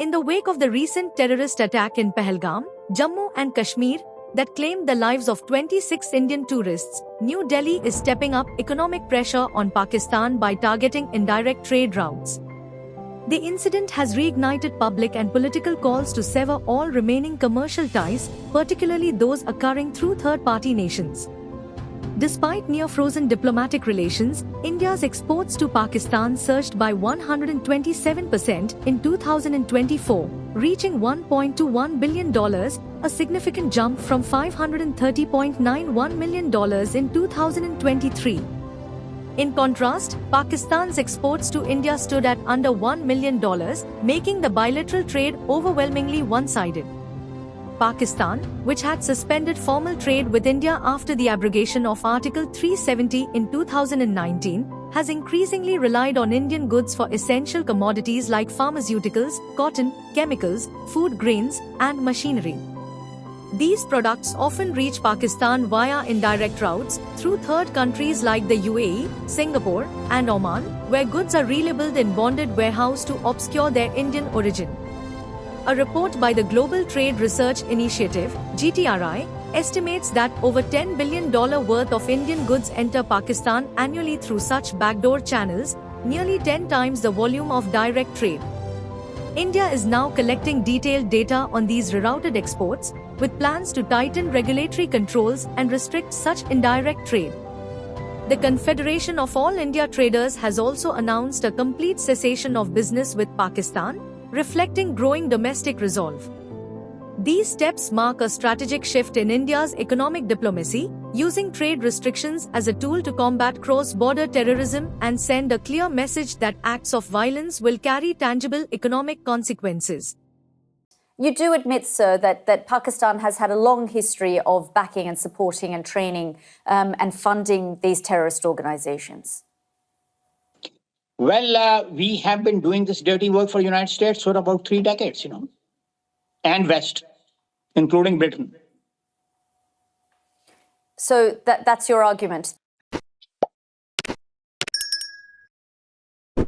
In the wake of the recent terrorist attack in Pahalgam, Jammu and Kashmir, that claimed the lives of 26 Indian tourists, New Delhi is stepping up economic pressure on Pakistan by targeting indirect trade routes. The incident has reignited public and political calls to sever all remaining commercial ties, particularly those occurring through third-party nations. Despite near-frozen diplomatic relations, India's exports to Pakistan surged by 127% in 2024, reaching $1.21 billion, a significant jump from $530.91 million in 2023. In contrast, Pakistan's exports to India stood at under $1 million, making the bilateral trade overwhelmingly one-sided. Pakistan, which had suspended formal trade with India after the abrogation of Article 370 in 2019, has increasingly relied on Indian goods for essential commodities like pharmaceuticals, cotton, chemicals, food grains, and machinery. These products often reach Pakistan via indirect routes, through third countries like the UAE, Singapore, and Oman, where goods are relabeled in bonded warehouse to obscure their Indian origin. A report by the Global Trade Research Initiative, GTRI, estimates that over $10 billion worth of Indian goods enter Pakistan annually through such backdoor channels, nearly 10 times the volume of direct trade. India is now collecting detailed data on these rerouted exports, with plans to tighten regulatory controls and restrict such indirect trade. The Confederation of All India Traders has also announced a complete cessation of business with Pakistan, reflecting growing domestic resolve. These steps mark a strategic shift in India's economic diplomacy, using trade restrictions as a tool to combat cross-border terrorism and send a clear message that acts of violence will carry tangible economic consequences. You do admit, sir, that Pakistan has had a long history of backing and supporting and training and funding these terrorist organizations. Well, we have been doing this dirty work for the United States for about 3 decades, and West, including Britain. So that's your argument.